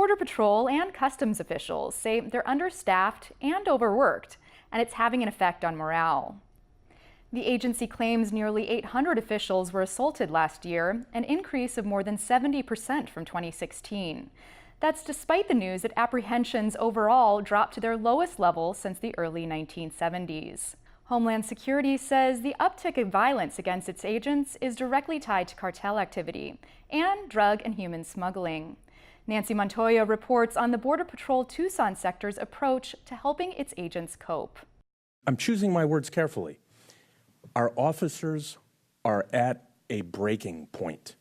Border Patrol and Customs officials say they're understaffed and overworked, and it's having an effect on morale. The agency claims nearly 800 officials were assaulted last year, an increase of more than 70% from 2016. That's despite the news that apprehensions overall dropped to their lowest level since the early 1970s. Homeland Security says the uptick in violence against its agents is directly tied to cartel activity and drug and human smuggling. Nancy Montoya reports on the Border Patrol Tucson Sector's approach to helping its agents cope. I'm choosing my words carefully. Our officers are at a breaking point.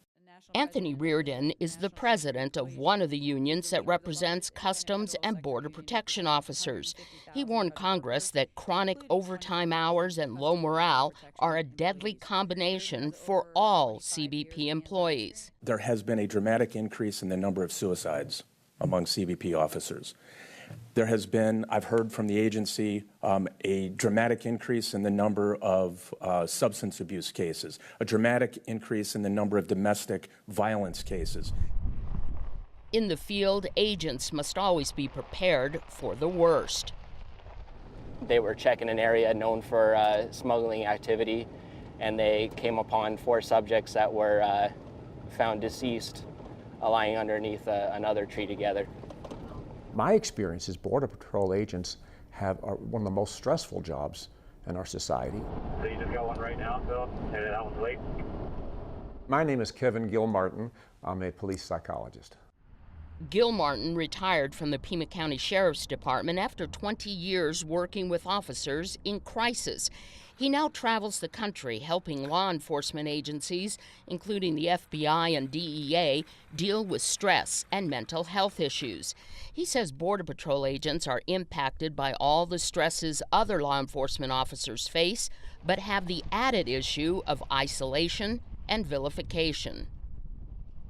Anthony Reardon is the president of one of the unions that represents Customs and Border Protection officers. He warned Congress that chronic overtime hours and low morale are a deadly combination for all CBP employees. There has been a dramatic increase in the number of suicides among CBP officers. There has been, I've heard from the agency, a dramatic increase in the number of substance abuse cases, a dramatic increase in the number of domestic violence cases. In the field, agents must always be prepared for the worst. They were checking an area known for smuggling activity, and they came upon 4 subjects that were found deceased, lying underneath another tree together. My experience is Border Patrol agents are one of the most stressful jobs in our society. So you just got one right now, Phil, and that one's late? My name is Kevin Gilmartin. I'm a police psychologist. Gilmartin retired from the Pima County Sheriff's Department after 20 years working with officers in crisis. He now travels the country helping law enforcement agencies, including the FBI and DEA, deal with stress and mental health issues. He says Border Patrol agents are impacted by all the stresses other law enforcement officers face, but have the added issue of isolation and vilification.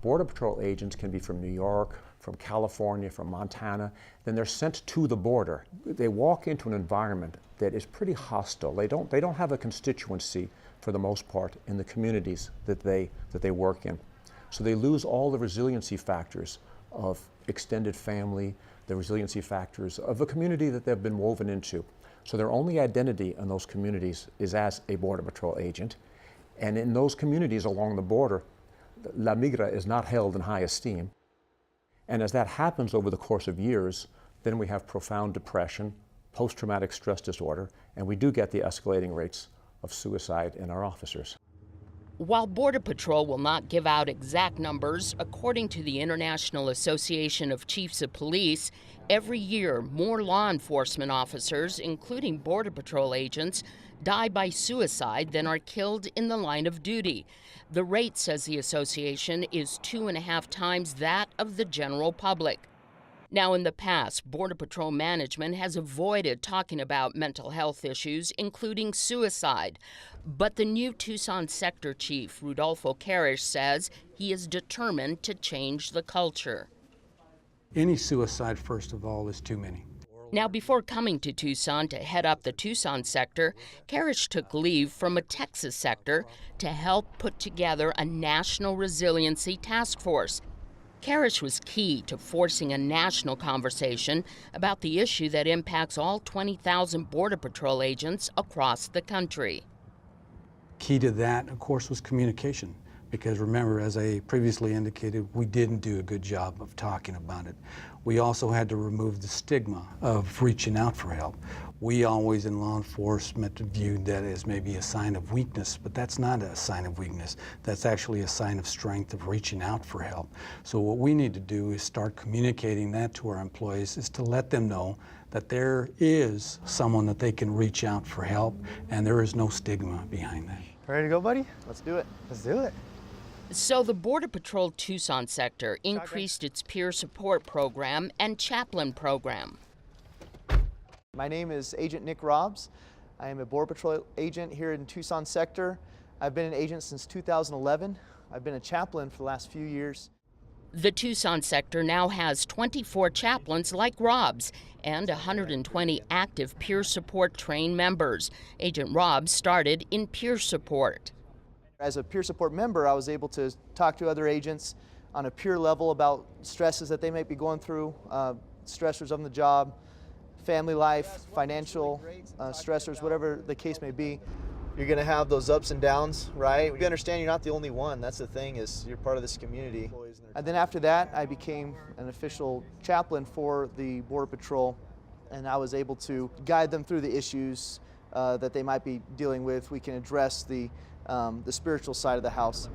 Border Patrol agents can be from New York, from California, from Montana. Then they're sent to the border. They walk into an environment that is pretty hostile. They don't have a constituency, for the most part, in the communities that they work in. So they lose all the resiliency factors of extended family, the resiliency factors of a community that they've been woven into. So their only identity in those communities is as a Border Patrol agent. And in those communities along the border, La Migra is not held in high esteem. And as that happens over the course of years, then we have profound depression, post-traumatic stress disorder, and we do get the escalating rates of suicide in our officers. While Border Patrol will not give out exact numbers, according to the International Association of Chiefs of Police, every year more law enforcement officers, including Border Patrol agents, die by suicide than are killed in the line of duty. The rate, says the association, is 2.5 times that of the general public. Now, in the past, Border Patrol management has avoided talking about mental health issues, including suicide. But the new Tucson Sector Chief, Rodolfo Karisch, says he is determined to change the culture. Any suicide, first of all, is too many. Now, before coming to Tucson to head up the Tucson sector, Karisch took leave from a Texas sector to help put together a national resiliency task force. Karisch was key to forcing a national conversation about the issue that impacts all 20,000 Border Patrol agents across the country. Key to that, of course, was communication. Because remember, as I previously indicated, we didn't do a good job of talking about it. We also had to remove the stigma of reaching out for help. We always in law enforcement viewed that as maybe a sign of weakness, but that's not a sign of weakness. That's actually a sign of strength, of reaching out for help. So what we need to do is start communicating that to our employees, is to let them know that there is someone that they can reach out for help, and there is no stigma behind that. Ready to go, buddy? Let's do it. Let's do it. So the Border Patrol Tucson sector increased its peer support program and chaplain program. My name is Agent Nick Robbs. I am a Border Patrol agent here in Tucson sector. I've been an agent since 2011. I've been a chaplain for the last few years. The Tucson sector now has 24 chaplains like Robbs and 120 active peer support trained members. Agent Robbs started in peer support. As a peer support member, I was able to talk to other agents, on a peer level about stresses that they might be going through, stressors on the job, family life, financial stressors, whatever the case may be. You're going to have those ups and downs, right? We understand you're not the only one. That's the thing, is you're part of this community. And then after that, I became an official chaplain for the Border Patrol, and I was able to guide them through the issues that they might be dealing with. We can address the spiritual side of the house.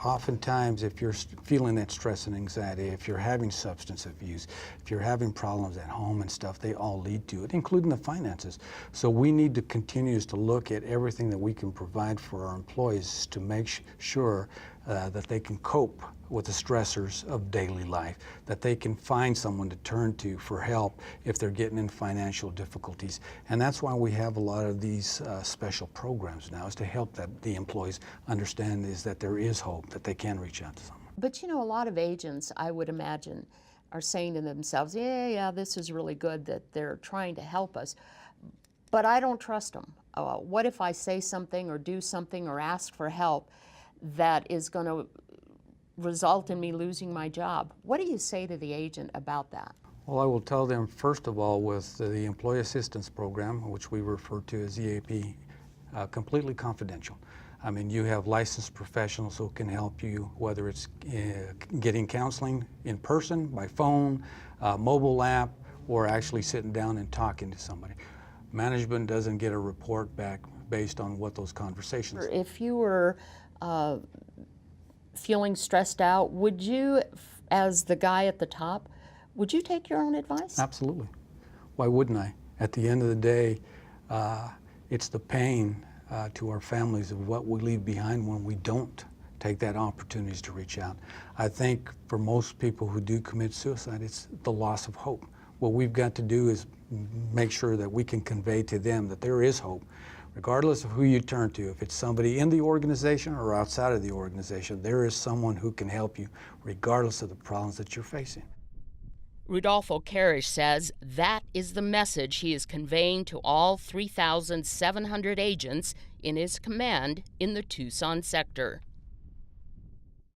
Oftentimes, if you're feeling that stress and anxiety, if you're having substance abuse, if you're having problems at home and stuff, they all lead to it, including the finances. So we need to continue to look at everything that we can provide for our employees to make sure that they can cope with the stressors of daily life, that they can find someone to turn to for help if they're getting in financial difficulties. And that's why we have a lot of these special programs now, is to help the employees understand is that there is hope, that they can reach out to someone. But you know, a lot of agents, I would imagine, are saying to themselves, yeah, this is really good that they're trying to help us, but I don't trust them. What if I say something or do something or ask for help that is going to result in me losing my job? What do you say to the agent about that? Well, I will tell them, first of all, with the Employee Assistance Program, which we refer to as EAP, completely confidential. I mean, you have licensed professionals who can help you, whether it's getting counseling in person, by phone, mobile app, or actually sitting down and talking to somebody. Management doesn't get a report back based on what those conversations are. If you were feeling stressed out, would you, as the guy at the top, would you take your own advice? Absolutely. Why wouldn't I? At the end of the day, it's the pain to our families of what we leave behind when we don't take that opportunities to reach out. I think for most people who do commit suicide, it's the loss of hope. What we've got to do is make sure that we can convey to them that there is hope, regardless of who you turn to. If it's somebody in the organization or outside of the organization, there is someone who can help you regardless of the problems that you're facing. Rodolfo Karisch says that is the message he is conveying to all 3,700 agents in his command in the Tucson sector.